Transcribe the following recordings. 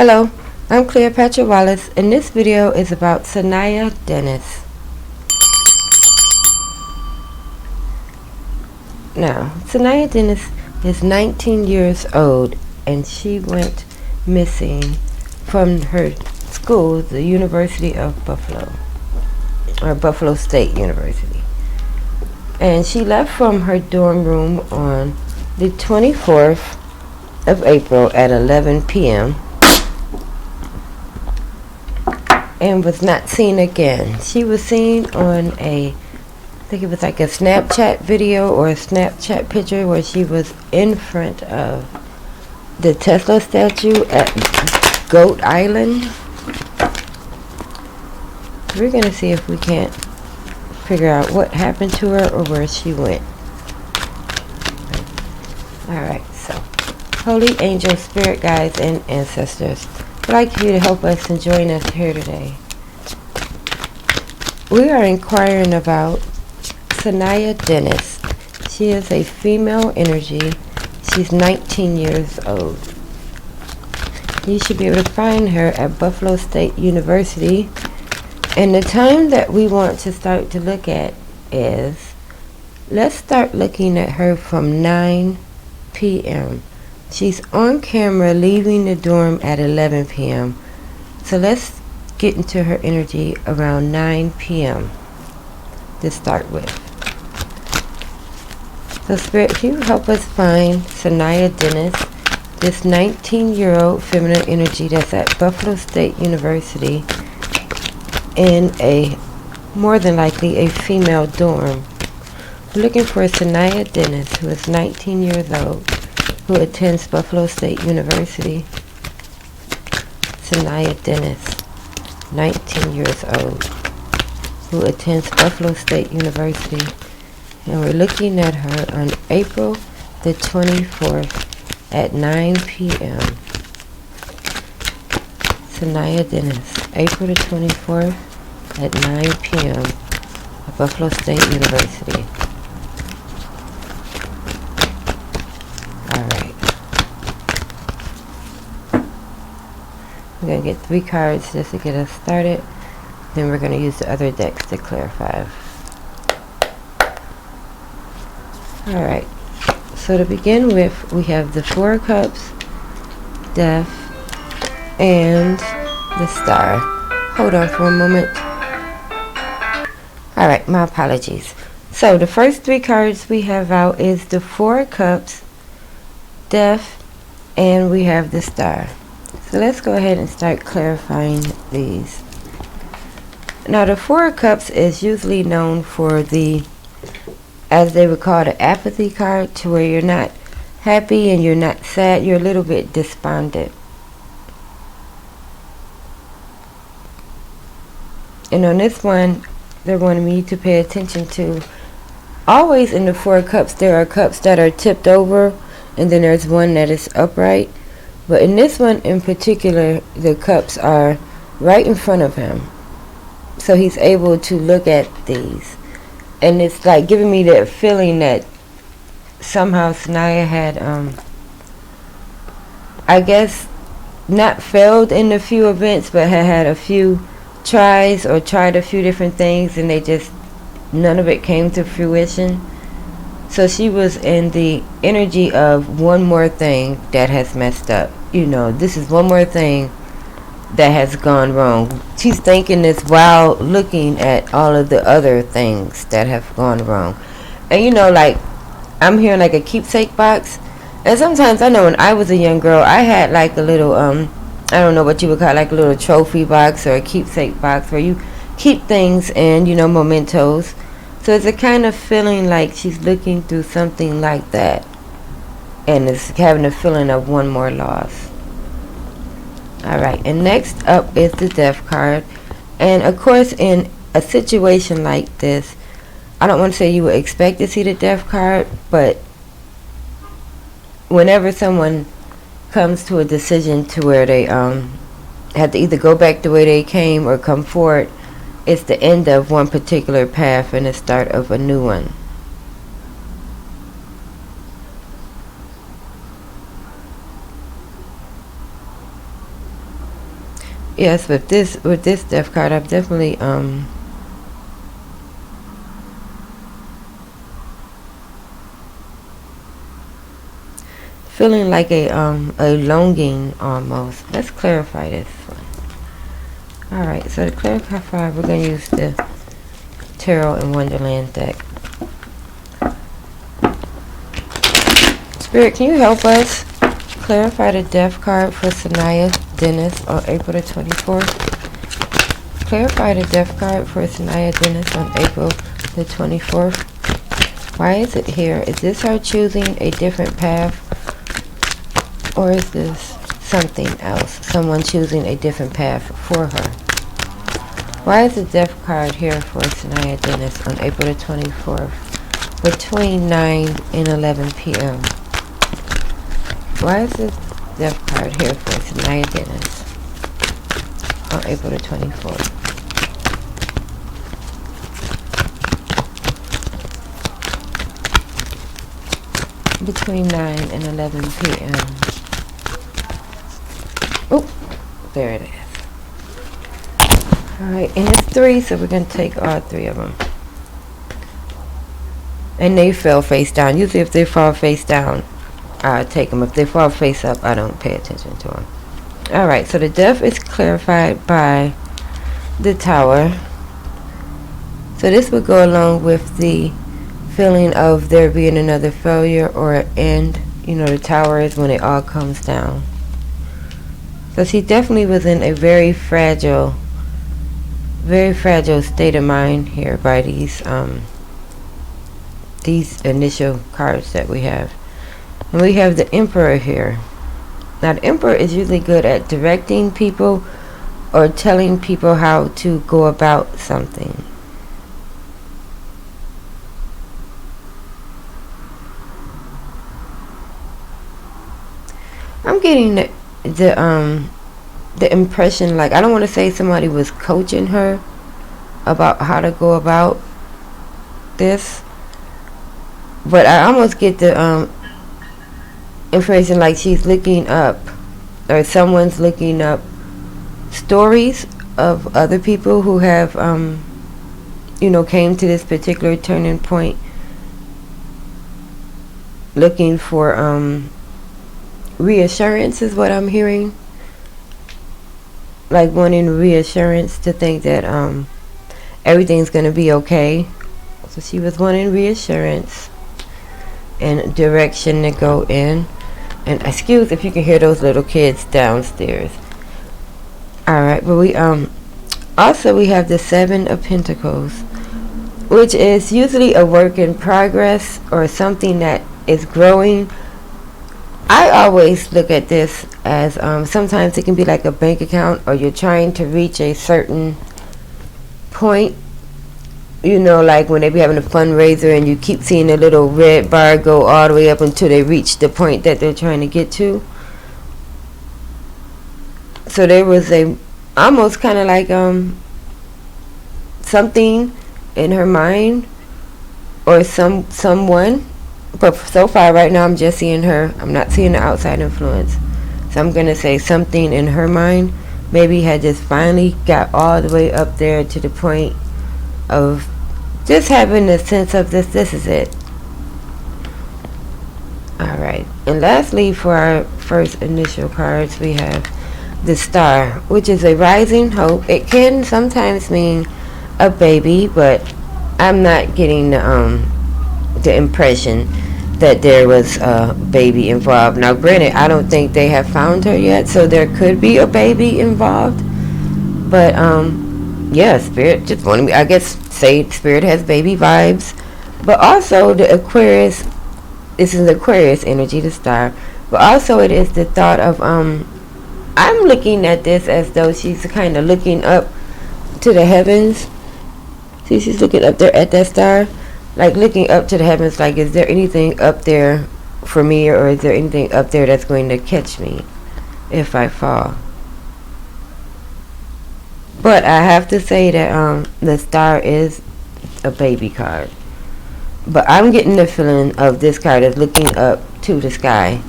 Hello, I'm Cleopatra Wallace, and this video is about Saniyya Dennis. Now, Saniyya Dennis is 19 years old, and she went missing from her school, the University of Buffalo, or Buffalo State University. And she left from her dorm room on the 24th of April at 11 p.m. and was not seen again. She was seen on I think it was like a Snapchat video or a Snapchat picture where she was in front of the Tesla statue at Goat Island. We're going to see if we can't figure out what happened to her or where she went. Alright, so holy angels, spirit guides, and ancestors, I'd like you to help us and join us here today. We are inquiring about Saniyya Dennis. She is a female energy. She's 19 years old. You should be able to find her at Buffalo State University. And the time that we want to start to look at is, let's start looking at her from 9 p.m. She's on camera leaving the dorm at 11 p.m. So let's get into her energy around 9 p.m. to start with. So Spirit, can you help us find Saniyya Dennis, this 19-year-old feminine energy that's at Buffalo State University in a, more than likely, a female dorm. We're looking for Saniyya Dennis, who is 19 years old, who attends Buffalo State University. Saniyya Dennis, 19 years old, who attends Buffalo State University. And we're looking at her on April the 24th at 9 p.m. Saniyya Dennis, April the 24th at 9 p.m. at Buffalo State University. Alright. We're going to get 3 cards just to get us started. Then we're going to use the other decks to clarify. Alright. So to begin with, we have the 4 of Cups, Death, and the Star. Hold on for a moment. Alright, my apologies. So the first 3 cards we have out is the 4 of Cups, Death, and we have the Star. So let's go ahead and start clarifying these. Now the 4 of Cups is usually known for the, as they would call the apathy card, to where you're not happy and you're not sad, you're a little bit despondent. And on this one, they're wanting me to pay attention to, always in the 4 of Cups, there are cups that are tipped over, and then there's one that is upright. But in this one in particular, the cups are right in front of him. So he's able to look at these. And it's like giving me that feeling that somehow Saniyya had, I guess, not failed in a few events, but had a few tries or tried a few different things, and they just, none of it came to fruition. So she was in the energy of one more thing that has messed up. You know, this is one more thing that has gone wrong. She's thinking this while looking at all of the other things that have gone wrong. And you know, like, I'm hearing like a keepsake box. And sometimes, I know when I was a young girl, I had like a little, I don't know what you would call it, like a little trophy box or a keepsake box where you keep things and, you know, mementos. So it's a kind of feeling like she's looking through something like that. And is having a feeling of one more loss. Alright, and next up is the Death card. And of course, in a situation like this, I don't want to say you would expect to see the Death card, but whenever someone comes to a decision to where they have to either go back the way they came or come forward, it's the end of one particular path and the start of a new one. Yes, with this death card, I'm definitely feeling like a longing almost. Let's clarify this one. All right, so to clarify, we're gonna use the Tarot in Wonderland deck. Spirit, can you help us clarify the death card for Saniyya Dennis on April the 24th? Clarify the death card for Saniyya Dennis on April the 24th. Why is it here? Is this her choosing a different path? Or is this something else? Someone choosing a different path for her? Why is the death card here for Saniyya Dennis on April the 24th between 9 and 11 p.m.? Why is this death card here for Saniyya Dennis on April the 24th? Between 9 and 11 p.m. Oh, there it is. Alright, and it's 3, so we're going to take all 3 of them. And they fell face down. Usually if they fall face down, I take them. If they fall face up, I don't pay attention to them. Alright, so the death is clarified by the Tower. So this would go along with the feeling of there being another failure or an end. You know, the Tower is when it all comes down. So she definitely was in a very fragile state of mind here by these initial cards that we have. And we have the Emperor here. Now the Emperor is usually good at directing people or telling people how to go about something. I'm getting the impression, like, I don't want to say somebody was coaching her about how to go about this, but I almost get the information like she's looking up, or someone's looking up stories of other people who have you know, came to this particular turning point, looking for reassurance is what I'm hearing. Like wanting reassurance to think that everything's going to be okay. So she was wanting reassurance and direction to go in. And excuse if you can hear those little kids downstairs. Alright, but we also we have the 7 of Pentacles, which is usually a work in progress or something that is growing. I always look at this as sometimes it can be like a bank account, or you're trying to reach a certain point. You know, like when they be having a fundraiser and you keep seeing the little red bar go all the way up until they reach the point that they're trying to get to. So there was a almost kind of like something in her mind or someone. But so far right now I'm just seeing her. I'm not seeing the outside influence. So I'm going to say something in her mind maybe had just finally got all the way up there to the point of just having the sense of this is it. Alright. And lastly, for our first initial cards, we have the Star, which is a rising hope. It can sometimes mean a baby, but I'm not getting the impression that there was a baby involved. Now granted, I don't think they have found her yet, so there could be a baby involved, but yeah, Spirit just wanted me, I guess, say Spirit has baby vibes. But also the Aquarius, this is Aquarius energy, the Star, but also it is the thought of I'm looking at this as though she's kind of looking up to the heavens. See, she's looking up there at that star, like looking up to the heavens, like, is there anything up there for me, or is there anything up there that's going to catch me if I fall? But I have to say that the Star is a baby card, but I'm getting the feeling of this card is looking up to the sky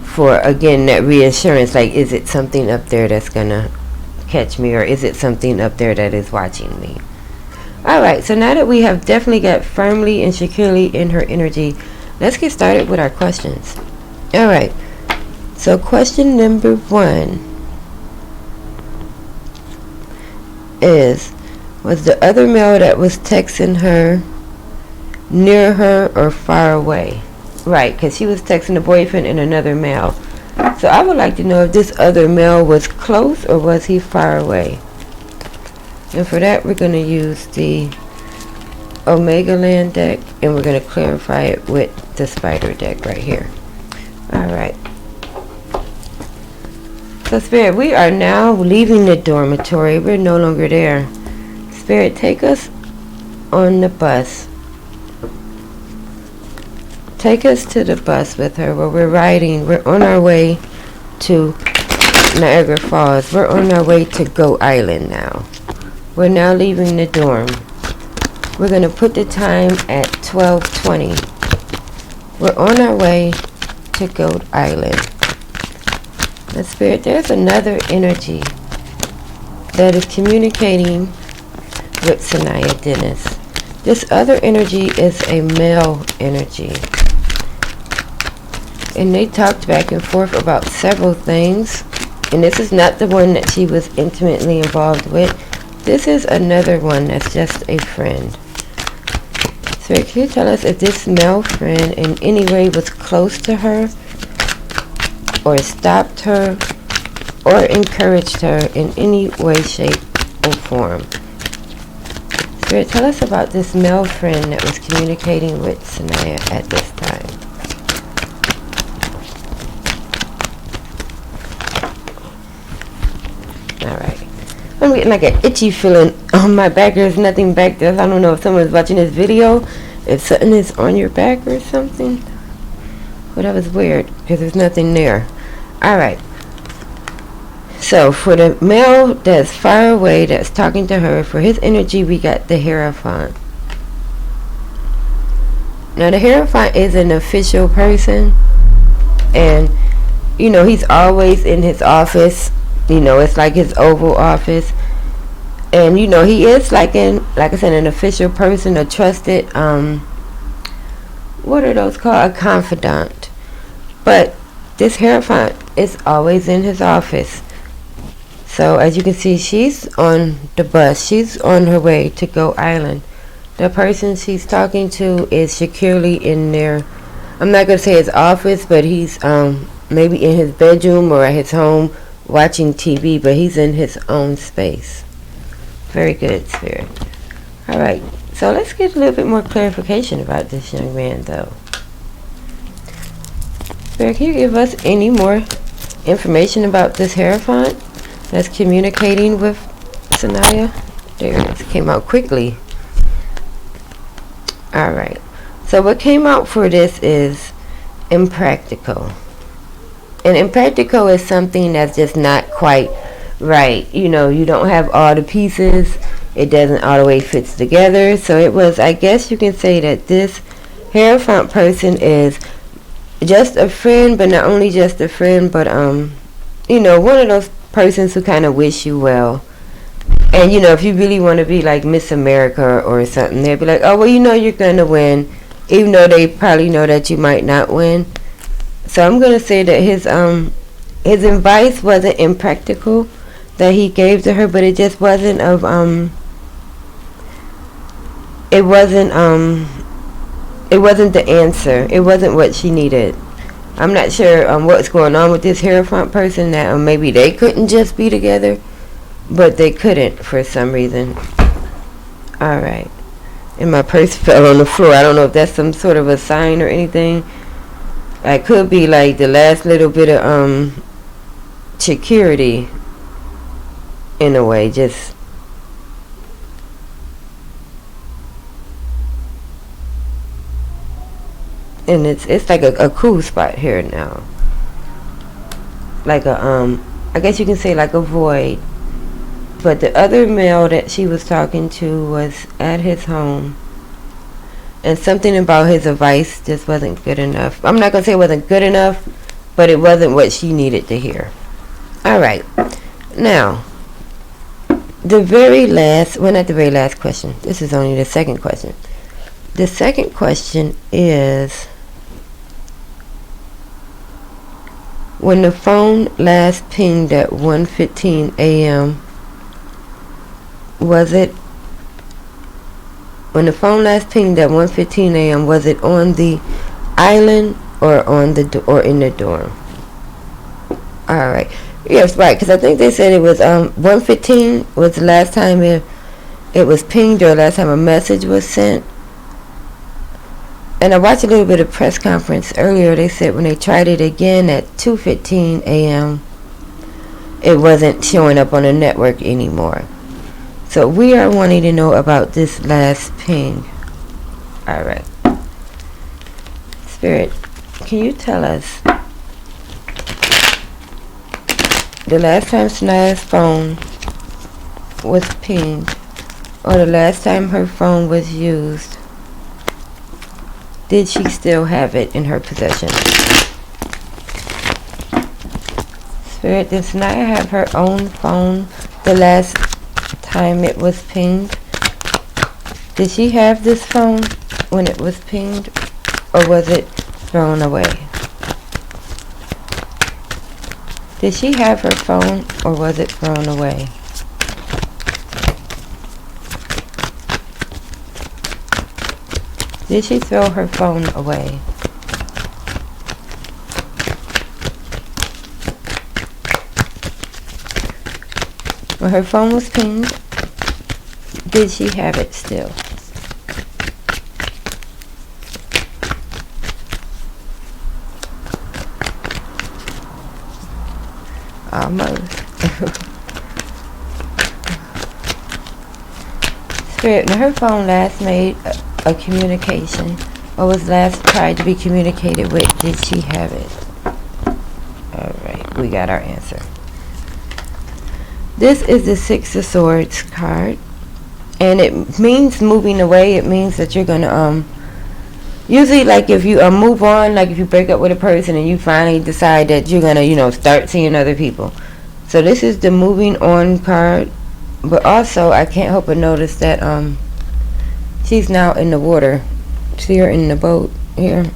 for, again, that reassurance, like, is it something up there that's gonna catch me, or is it something up there that is watching me? Alright, so now that we have definitely got firmly and securely in her energy, let's get started with our questions. Alright, so question number 1 is, was the other male that was texting her near her or far away? Right, because she was texting the boyfriend and another male. So I would like to know if this other male was close or was he far away. And for that, we're going to use the Omega Land deck, and we're going to clarify it with the Spider deck right here. Alright. So Spirit, we are now leaving the dormitory. We're no longer there. Spirit, take us on the bus. Take us to the bus with her where we're riding. We're on our way to Niagara Falls. We're on our way to Goat Island now. We're now leaving the dorm. We're going to put the time at 12:20. We're on our way to Goat Island. Now, Spirit, there's another energy that is communicating with Saniyya Dennis. This other energy is a male energy. And they talked back and forth about several things. And this is not the one that she was intimately involved with. This is another one that's just a friend. So can you tell us if this male friend in any way was close to her, or stopped her, or encouraged her in any way, shape, or form? Spirit, tell us about this male friend that was communicating with Saniyya at this time. Alright. I'm getting like an itchy feeling on my back. There's nothing back there. I don't know if someone's watching this video, if something is on your back or something. Well, that was weird, because there's nothing there. Alright. So, for the male that's far away, that's talking to her, for his energy, we got the Hierophant. Now, the Hierophant is an official person. And, you know, he's always in his office. You know, it's like his Oval Office. And, you know, he is like I said, an official person, a trusted, what are those called? A confidant. But this Hierophant is always in his office. So, as you can see, she's on the bus. She's on her way to Goat Island. The person she's talking to is securely in there. I'm not going to say his office, but he's maybe in his bedroom or at his home watching TV, but he's in his own space. Very good, Spirit. Alright, so let's get a little bit more clarification about this young man, though. Spirit, can you give us any more information about this Hierophant that's communicating with Saniyya? There it is. Came out quickly. Alright. So what came out for this is impractical. And impractical is something that's just not quite right. You know, you don't have all the pieces. It doesn't all the way fits together. So it was, I guess you can say that this Hierophant person is just a friend, but not only just a friend, but you know, one of those persons who kind of wish you well. And you know, if you really want to be like Miss America or something, they'll be like, oh well, you know you're gonna win, even though they probably know that you might not win. So I'm gonna say that his advice wasn't impractical that he gave to her, but it just wasn't of it wasn't the answer. It wasn't what she needed. I'm not sure what's going on with this Hierophant person, that maybe they couldn't just be together, but they couldn't for some reason. Alright. And my purse fell on the floor. I don't know if that's some sort of a sign or anything. It could be like the last little bit of security in a way, just and it's like a cool spot here now, like a I guess you can say like a void. But the other male that she was talking to was at his home, and something about his advice just wasn't good enough. I'm not gonna say it wasn't good enough, but it wasn't what she needed to hear. Alright, now, for this Hierophant person, what came out for them is impractical. And impractical is something that's just not quite right. You know, you don't have all the pieces. It doesn't all the way fit together. So it was, I guess you can say like a void. But the other male that she was talking to was at his home, and something about his advice just wasn't good enough. I'm not gonna say it wasn't good enough, but it wasn't what she needed to hear. Alright, now, The very last, well, not the very last question. This is only the second question. The second question is, when the phone last pinged at 1:15 a.m., was it, when the phone last pinged at 1:15 a.m., was it on the island or or in the dorm? All right. Yes, right, because I think they said it was 1:15 was the last time it was pinged, or last time a message was sent. And I watched a little bit of press conference earlier. They said when they tried it again at 2:15 a.m., it wasn't showing up on the network anymore. So we are wanting to know about this last ping. All right. Spirit, can you tell us the last time Saniyya's phone was pinged, or the last time her phone was used? Did she still have it in her possession? Spirit, did Saniyya have her own phone the last time it was pinged? Did she have this phone when it was pinged, or was it thrown away? Did she have her phone, or was it thrown away? Did she throw her phone away? When her phone was pinged, did she have it still? Almost. Spirit, when her phone last made a communication, or was last tried to be communicated with, did she have it? Alright, we got our answer. This is the Six of Swords card, and it means moving away. It means that you're gonna usually, like, if you move on, like if you break up with a person and you finally decide that you're gonna start seeing other people. So this is the moving on card. But also, I can't help but notice that she's now in the water. See her in the boat here.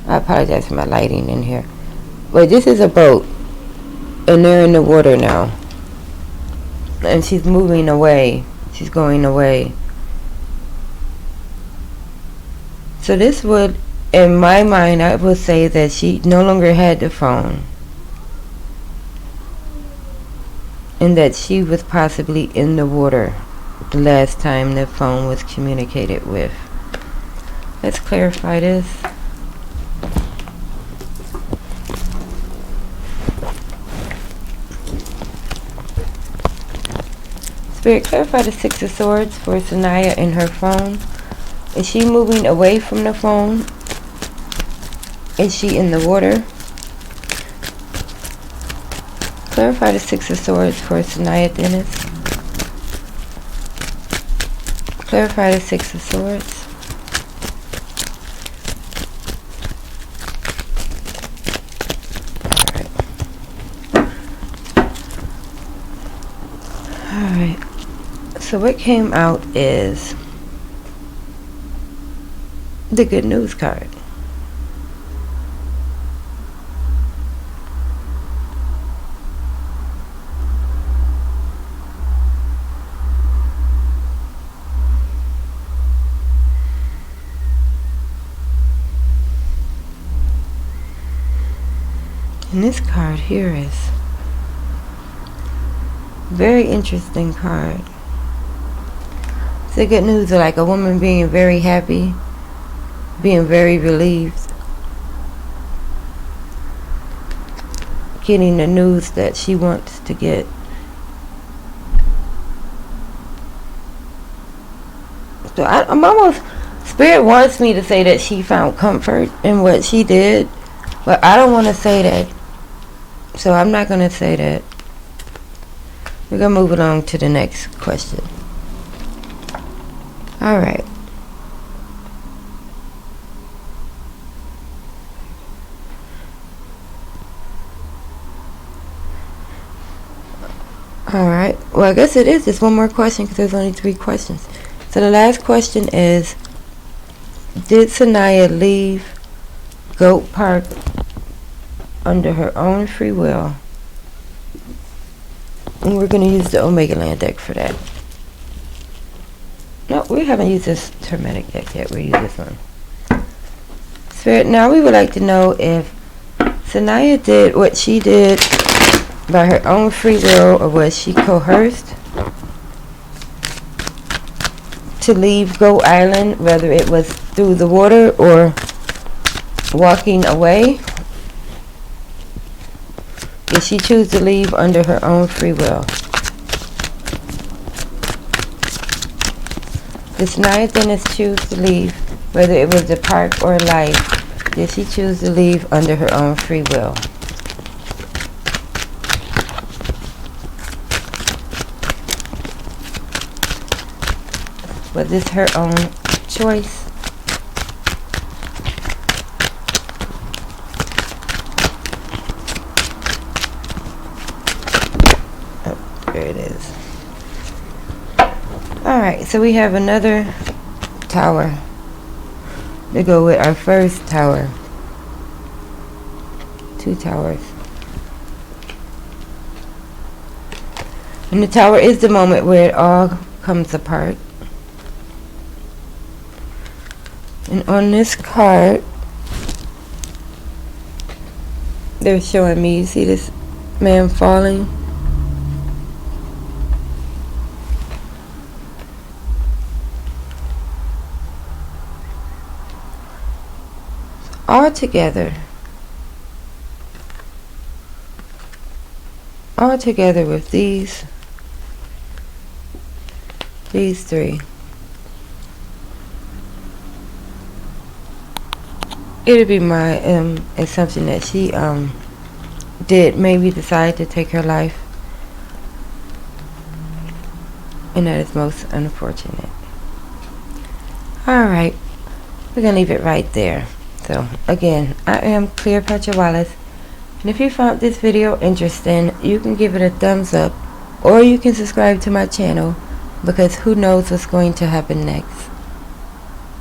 I apologize for my lighting in here, but this is a boat, and they're in the water now, and she's moving away. She's going away. So this would, in my mind, I would say that she no longer had the phone, and that she was possibly in the water the last time the phone was communicated with. Let's clarify this. Spirit, clarify the Six of Swords for Saniyya and her phone. Is she moving away from the phone? Is she in the water? Clarify the Six of Swords for Saniyya Dennis. Clarify the Six of Swords. Alright. So what came out is the good news card. And this card here is very interesting card. It's the good news of like a woman being very happy, being very relieved, getting the news that she wants to get. So I'm almost, Spirit wants me to say that she found comfort in what she did, but I don't want to say that. So I'm not going to say that. We're going to move along to the next question. Alright. Alright, well I guess it is just one more question because there's only 3 questions. So the last question is, did Saniyya leave Goat Park under her own free will? And we're going to use the Omega Land deck for that. No, we haven't used this Hermetic deck yet. We'll use this one. Spirit, now we would like to know if Saniyya did what she did by her own free will, or was she coerced to leave Goat Island, whether it was through the water or walking away? Did she choose to leave under her own free will? Did Saniyya Dennis choose to leave, whether it was the park or life? Did she choose to leave under her own free will? Was this her own choice? Oh, there it is. Alright, so we have another tower to go with our first tower. 2 towers. And the tower is the moment where it all comes apart. And on this card, they're showing me, you see this man falling? All together with these 3, it would be my assumption that she did maybe decide to take her life, and that is most unfortunate. Alright, we're gonna leave it right there. So again, I am Cleopatra Wallace, and if you found this video interesting, you can give it a thumbs up, or you can subscribe to my channel, because who knows what's going to happen next.